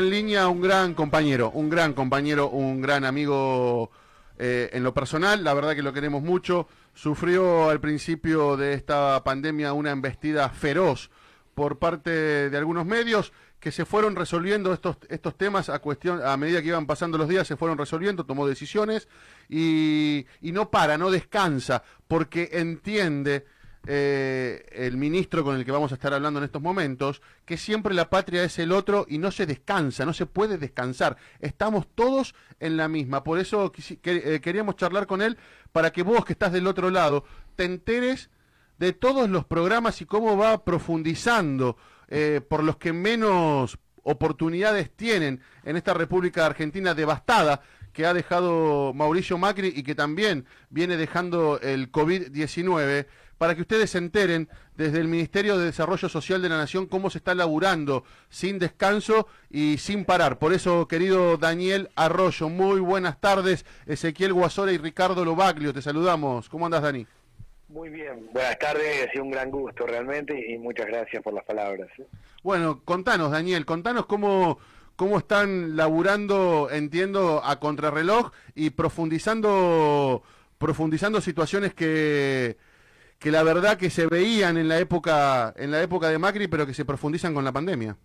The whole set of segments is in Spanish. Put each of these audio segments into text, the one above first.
En línea un gran compañero, un gran amigo en lo personal, la verdad que lo queremos mucho. Sufrió al principio de esta pandemia una embestida feroz por parte de algunos medios que se fueron resolviendo estos temas a medida que iban pasando los días, se fueron resolviendo, tomó decisiones y no descansa, porque entiende el ministro con el que vamos a estar hablando en estos momentos, que siempre la patria es el otro y no se descansa, no se puede descansar. Estamos todos en la misma. Por eso queríamos charlar con él para que vos que estás del otro lado te enteres de todos los programas y cómo va profundizando por los que menos oportunidades tienen en esta República Argentina devastada que ha dejado Mauricio Macri y que también viene dejando el COVID-19, para que ustedes se enteren desde el Ministerio de Desarrollo Social de la Nación cómo se está laburando sin descanso y sin parar. Por eso, querido Daniel Arroyo, muy buenas tardes. Ezequiel Guasora y Ricardo Lobaglio, te saludamos. ¿Cómo andas, Dani? Muy bien, buenas tardes, ha sido un gran gusto realmente y muchas gracias por las palabras. Bueno, contanos, Daniel, contanos cómo están laburando, entiendo, a contrarreloj y profundizando situaciones que la verdad que se veían en la época de Macri, pero que se profundizan con la pandemia.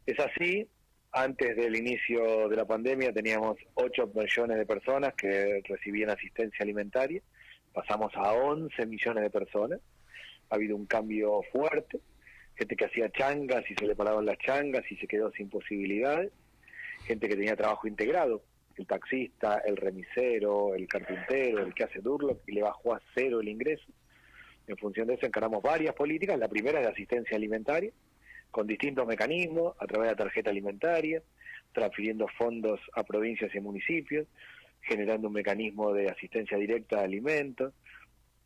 Es así, antes del inicio de la pandemia teníamos 8 millones de personas que recibían asistencia alimentaria, pasamos a 11 millones de personas, ha habido un cambio fuerte, gente que hacía changas y se le paraban las changas y se quedó sin posibilidades, gente que tenía trabajo integrado, el taxista, el remisero, el carpintero, el que hace Durlock, y le bajó a 0 el ingreso. En función de eso encaramos varias políticas. La primera es de asistencia alimentaria, con distintos mecanismos, a través de la tarjeta alimentaria, transfiriendo fondos a provincias y municipios, generando un mecanismo de asistencia directa a alimentos,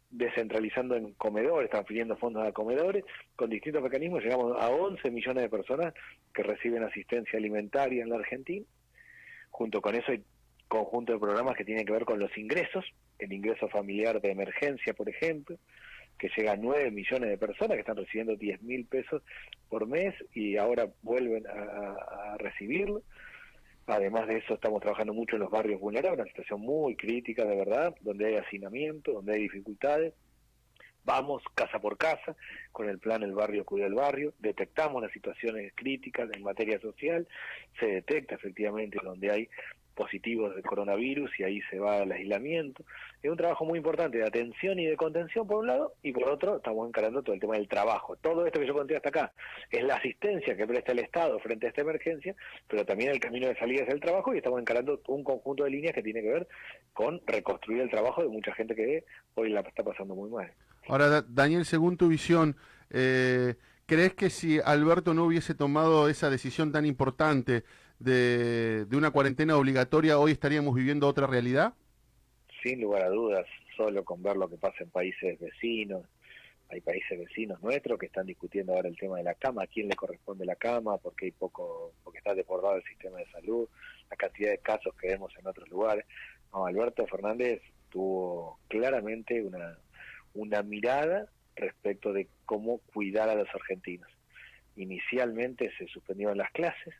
descentralizando en comedores, transfiriendo fondos a comedores, con distintos mecanismos llegamos a 11 millones de personas que reciben asistencia alimentaria en la Argentina. Junto con eso hay conjunto de programas que tienen que ver con los ingresos, el ingreso familiar de emergencia, por ejemplo, que llega a 9 millones de personas que están recibiendo 10.000 pesos por mes y ahora vuelven a recibirlo. Además de eso, estamos trabajando mucho en los barrios vulnerables, una situación muy crítica de verdad, donde hay hacinamiento, donde hay dificultades. Vamos casa por casa con el plan El Barrio Cuida el Barrio, detectamos las situaciones críticas en materia social, se detecta efectivamente donde hay positivos de coronavirus y ahí se va al aislamiento. Es un trabajo muy importante de atención y de contención por un lado, y por otro estamos encarando todo el tema del trabajo. Todo esto que yo conté hasta acá es la asistencia que presta el Estado frente a esta emergencia, pero también el camino de salida es el trabajo, y estamos encarando un conjunto de líneas que tiene que ver con reconstruir el trabajo de mucha gente que hoy la está pasando muy mal. Ahora, Daniel, según tu visión, ¿crees que si Alberto no hubiese tomado esa decisión tan importante de una cuarentena obligatoria, hoy estaríamos viviendo otra realidad? Sin lugar a dudas, solo con ver lo que pasa en países vecinos, hay países vecinos nuestros que están discutiendo ahora el tema de la cama, a quién le corresponde la cama, porque hay poco, porque está desbordado el sistema de salud, la cantidad de casos que vemos en otros lugares. No, Alberto Fernández tuvo claramente una mirada respecto de cómo cuidar a los argentinos. Inicialmente se suspendieron las clases,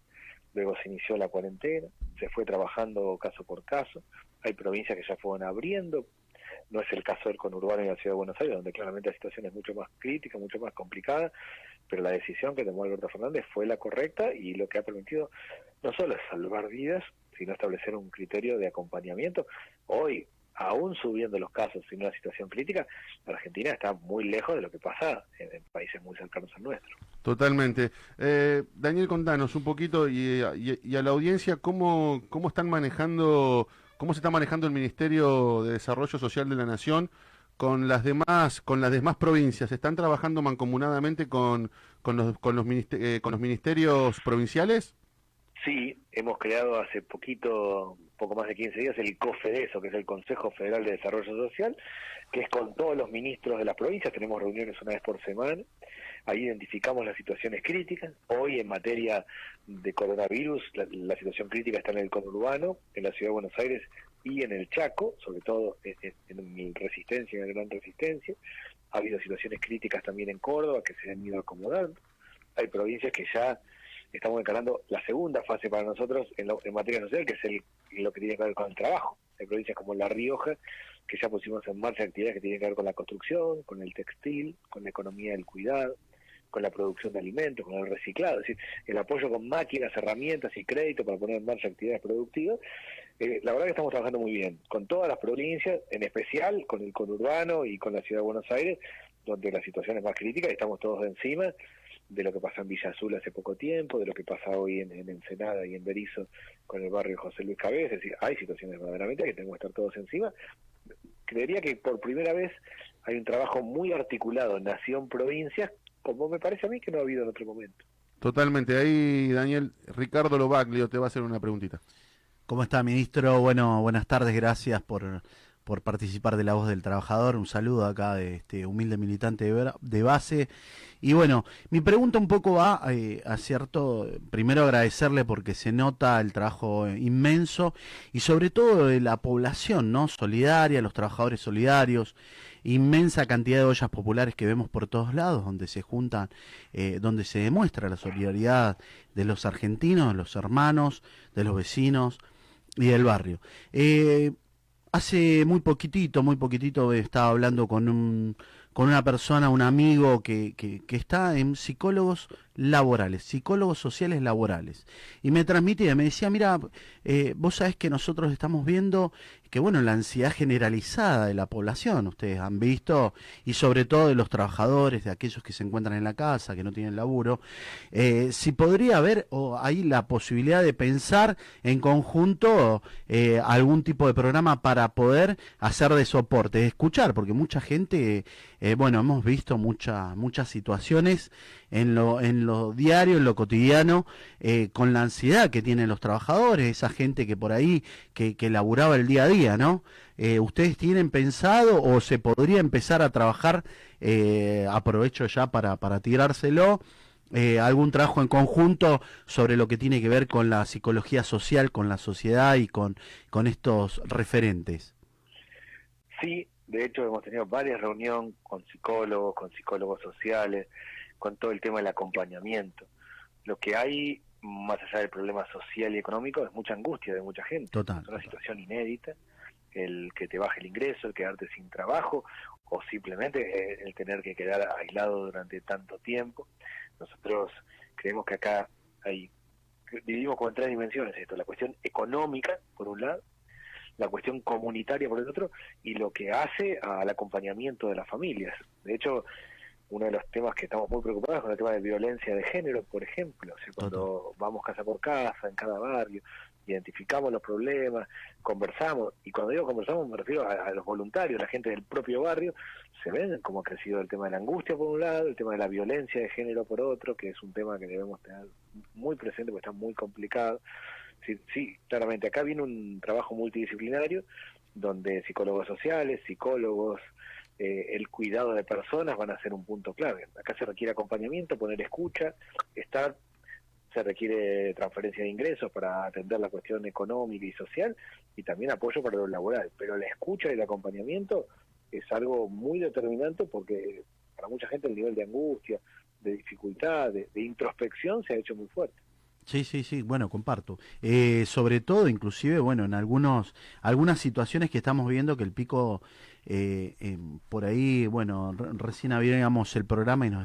luego se inició la cuarentena, se fue trabajando caso por caso, hay provincias que ya fueron abriendo, no es el caso del conurbano y la ciudad de Buenos Aires, donde claramente la situación es mucho más crítica, mucho más complicada, pero la decisión que tomó Alberto Fernández fue la correcta y lo que ha permitido no solo es salvar vidas, sino establecer un criterio de acompañamiento. Hoy, aún subiendo los casos en una situación crítica, la Argentina está muy lejos de lo que pasa en países muy cercanos al nuestro. Totalmente. Daniel, contanos un poquito y a la audiencia cómo están manejando, cómo se está manejando el Ministerio de Desarrollo Social de la Nación con las demás provincias. ¿Están trabajando mancomunadamente con los ministerios provinciales? Sí, hemos creado hace poquito, poco más de 15 días, el COFEDESO, que es el Consejo Federal de Desarrollo Social, que es con todos los ministros de las provincias, tenemos reuniones una vez por semana, ahí identificamos las situaciones críticas. Hoy en materia de coronavirus, la situación crítica está en el conurbano, en la ciudad de Buenos Aires y en el Chaco, sobre todo en Resistencia y en Gran Resistencia. Ha habido situaciones críticas también en Córdoba que se han ido acomodando. Hay provincias que ya estamos encarando la segunda fase para nosotros en materia social, que es lo que tiene que ver con el trabajo. Hay provincias como La Rioja, que ya pusimos en marcha actividades que tienen que ver con la construcción, con el textil, con la economía del cuidado, con la producción de alimentos, con el reciclado, es decir, el apoyo con máquinas, herramientas y crédito para poner en marcha actividades productivas. La verdad que estamos trabajando muy bien, con todas las provincias, en especial con el conurbano y con la ciudad de Buenos Aires, donde la situación es más crítica y estamos todos de encima de lo que pasó en Villa Azul hace poco tiempo, de lo que pasa hoy en Ensenada y en Berizo con el barrio José Luis Cabez. Es decir, hay situaciones verdaderamente que tenemos que estar todos encima. Creería que por primera vez hay un trabajo muy articulado nación-provincias, como me parece a mí que no ha habido en otro momento. Totalmente. Ahí, Daniel, Ricardo Lobaglio te va a hacer una preguntita. ¿Cómo está, ministro? Bueno, buenas tardes, gracias por participar de La Voz del Trabajador. Un saludo acá de este humilde militante de base. Y bueno, mi pregunta un poco va a cierto, primero agradecerle porque se nota el trabajo inmenso y sobre todo de la población, ¿no? Solidaria, los trabajadores solidarios, inmensa cantidad de ollas populares que vemos por todos lados, donde se juntan, donde se demuestra la solidaridad de los argentinos, de los hermanos, de los vecinos y del barrio. Hace muy poquitito estaba hablando con una persona, un amigo que está en psicólogos laborales, psicólogos sociales laborales. Y me transmitía, me decía, mira, vos sabés que nosotros estamos viendo que, bueno, la ansiedad generalizada de la población, ustedes han visto, y sobre todo de los trabajadores, de aquellos que se encuentran en la casa, que no tienen laburo, si podría haber ahí la posibilidad de pensar en conjunto algún tipo de programa para poder hacer de soporte, escuchar, porque mucha gente, bueno, hemos visto muchas situaciones en lo diario, en lo cotidiano, con la ansiedad que tienen los trabajadores, esa gente que por ahí, que laburaba el día a día, ¿no? ¿Ustedes tienen pensado o se podría empezar a trabajar, aprovecho ya para tirárselo, algún trabajo en conjunto sobre lo que tiene que ver con la psicología social, con la sociedad y con estos referentes? Sí, de hecho hemos tenido varias reuniones con psicólogos sociales, con todo el tema del acompañamiento. Lo que hay, más allá del problema social y económico, es mucha angustia de mucha gente. Total. Es una situación inédita, el que te baje el ingreso, el quedarte sin trabajo, o simplemente el tener que quedar aislado durante tanto tiempo. Nosotros creemos que acá dividimos como en tres dimensiones esto: la cuestión económica, por un lado, la cuestión comunitaria por el otro, y lo que hace al acompañamiento de las familias. De hecho, uno de los temas que estamos muy preocupados es con el tema de violencia de género, por ejemplo. O sea, cuando vamos casa por casa, en cada barrio, identificamos los problemas, conversamos, y cuando digo conversamos me refiero a los voluntarios, la gente del propio barrio, se ven cómo ha crecido el tema de la angustia por un lado, el tema de la violencia de género por otro, que es un tema que debemos tener muy presente porque está muy complicado. Sí, claramente, acá viene un trabajo multidisciplinario, donde psicólogos sociales, psicólogos, el cuidado de personas van a ser un punto clave. Acá se requiere acompañamiento, poner escucha, se requiere transferencia de ingresos para atender la cuestión económica y social, y también apoyo para lo laboral. Pero la escucha y el acompañamiento es algo muy determinante, porque para mucha gente el nivel de angustia, de dificultad, de introspección se ha hecho muy fuerte. Sí, bueno, comparto. Sobre todo, inclusive, bueno, en algunas situaciones que estamos viendo que el pico, por ahí, bueno, recién abríamos el programa y nos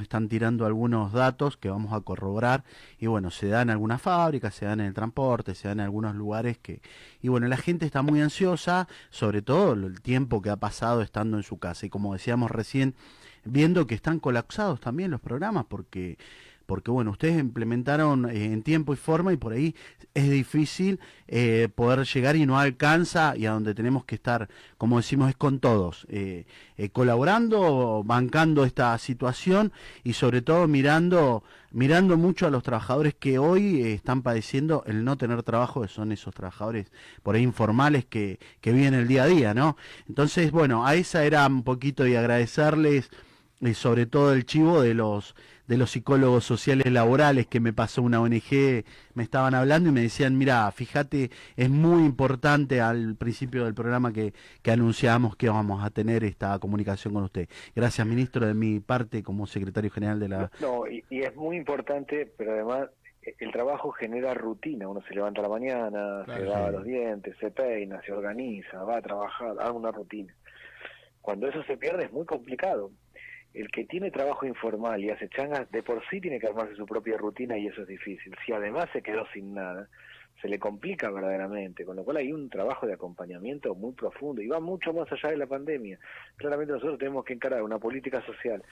están tirando algunos datos que vamos a corroborar, y bueno, se dan en algunas fábricas, se dan en el transporte, se dan en algunos lugares y bueno, la gente está muy ansiosa, sobre todo el tiempo que ha pasado estando en su casa, y como decíamos recién, viendo que están colapsados también los programas, porque bueno, ustedes implementaron en tiempo y forma, y por ahí es difícil poder llegar y no alcanza, y a donde tenemos que estar, como decimos, es con todos, colaborando, bancando esta situación, y sobre todo mirando mucho a los trabajadores que hoy están padeciendo el no tener trabajo, que son esos trabajadores por ahí informales que viven el día a día, ¿no? Entonces, bueno, a esa era un poquito, y agradecerles sobre todo el chivo de de los psicólogos sociales laborales que me pasó una ONG, me estaban hablando y me decían, mira, fíjate, es muy importante al principio del programa que anunciamos que vamos a tener esta comunicación con usted. Gracias, ministro, de mi parte como secretario general de la... No, y es muy importante, pero además el trabajo genera rutina. Uno se levanta a la mañana, Claro, se lava sí. los dientes, se peina, se organiza, va a trabajar, haga una rutina. Cuando eso se pierde es muy complicado. El que tiene trabajo informal y hace changas, de por sí tiene que armarse su propia rutina y eso es difícil. Si además se quedó sin nada, se le complica verdaderamente, con lo cual hay un trabajo de acompañamiento muy profundo y va mucho más allá de la pandemia. Claramente nosotros tenemos que encarar una política social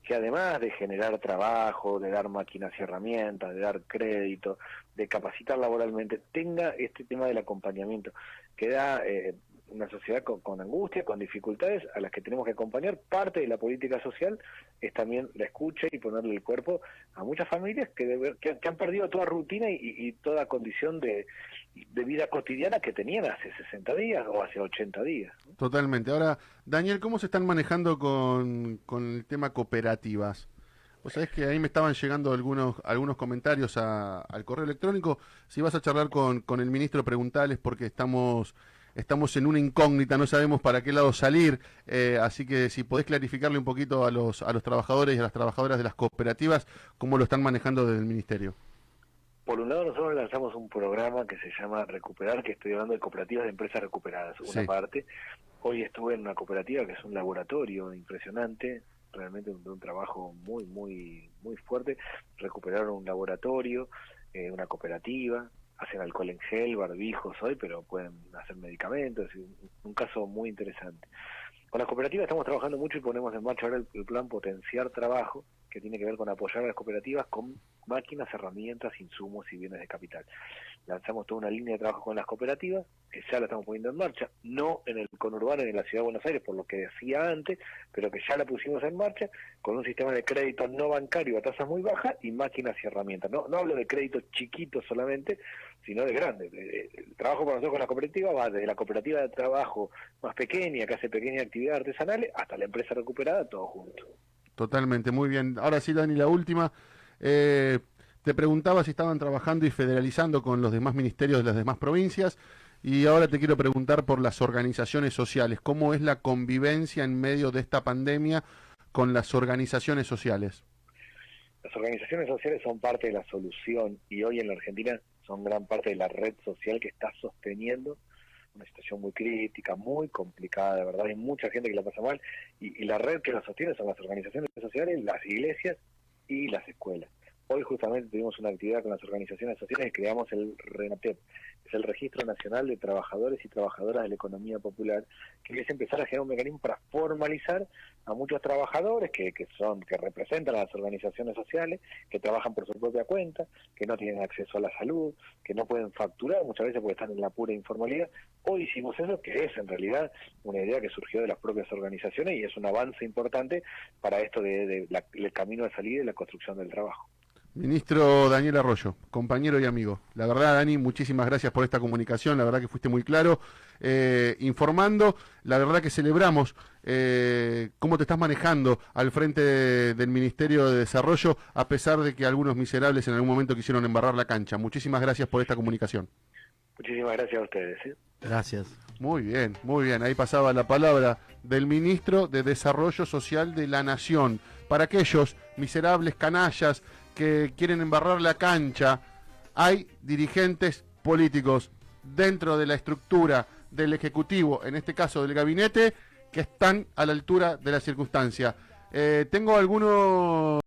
que además de generar trabajo, de dar máquinas y herramientas, de dar crédito, de capacitar laboralmente, tenga este tema del acompañamiento, que da una sociedad con angustia, con dificultades, a las que tenemos que acompañar. Parte de la política social es también la escucha y ponerle el cuerpo a muchas familias que han perdido toda rutina y toda condición de vida cotidiana que tenían hace 60 días o hace 80 días, ¿no? Totalmente. Ahora, Daniel, ¿cómo se están manejando con el tema cooperativas? Vos sabés que ahí me estaban llegando algunos comentarios al correo electrónico. Si vas a charlar con el ministro, preguntales porque estamos en una incógnita, no sabemos para qué lado salir, así que si podés clarificarle un poquito a los trabajadores y a las trabajadoras de las cooperativas, cómo lo están manejando desde el ministerio. Por un lado, nosotros lanzamos un programa que se llama Recuperar, que estoy hablando de cooperativas de empresas recuperadas, una Sí. parte. Hoy estuve en una cooperativa que es un laboratorio impresionante, realmente un trabajo muy fuerte. Recuperaron un laboratorio, una cooperativa, hacen alcohol en gel, barbijos hoy, pero pueden hacer medicamentos, es un caso muy interesante. Con las cooperativas estamos trabajando mucho y ponemos en marcha ahora el plan Potenciar Trabajo, que tiene que ver con apoyar a las cooperativas con máquinas, herramientas, insumos y bienes de capital. Lanzamos toda una línea de trabajo con las cooperativas, que ya la estamos poniendo en marcha, no en el conurbano ni en la Ciudad de Buenos Aires, por lo que decía antes, pero que ya la pusimos en marcha, con un sistema de crédito no bancario a tasas muy bajas y máquinas y herramientas. No hablo de créditos chiquitos solamente, sino de grandes. El trabajo para nosotros con la cooperativa va desde la cooperativa de trabajo más pequeña, que hace pequeñas actividades artesanales, hasta la empresa recuperada, todo junto. Totalmente, muy bien. Ahora sí, Dani, la última. Te preguntaba si estaban trabajando y federalizando con los demás ministerios de las demás provincias. Y ahora te quiero preguntar por las organizaciones sociales. ¿Cómo es la convivencia en medio de esta pandemia con las organizaciones sociales? Las organizaciones sociales son parte de la solución y hoy en la Argentina son gran parte de la red social que está sosteniendo una situación muy crítica, muy complicada, de verdad, hay mucha gente que la pasa mal y la red que la sostiene son las organizaciones sociales, las iglesias y las escuelas. Hoy justamente tuvimos una actividad con las organizaciones sociales y creamos el RENATEP, que es el Registro Nacional de Trabajadores y Trabajadoras de la Economía Popular, que es empezar a generar un mecanismo para formalizar a muchos trabajadores que representan a las organizaciones sociales, que trabajan por su propia cuenta, que no tienen acceso a la salud, que no pueden facturar muchas veces porque están en la pura informalidad. Hoy hicimos eso, que es en realidad una idea que surgió de las propias organizaciones y es un avance importante para esto del camino de salida y la construcción del trabajo. Ministro Daniel Arroyo, compañero y amigo. La verdad, Dani, muchísimas gracias por esta comunicación. La verdad que fuiste muy claro informando. La verdad que celebramos cómo te estás manejando al frente del Ministerio de Desarrollo, a pesar de que algunos miserables en algún momento quisieron embarrar la cancha. Muchísimas gracias por esta comunicación. Muchísimas gracias a ustedes. Gracias. Muy bien, muy bien. Ahí pasaba la palabra del Ministro de Desarrollo Social de la Nación. Para aquellos miserables canallas que quieren embarrar la cancha, hay dirigentes políticos dentro de la estructura del Ejecutivo, en este caso del Gabinete, que están a la altura de la circunstancia. Tengo algunos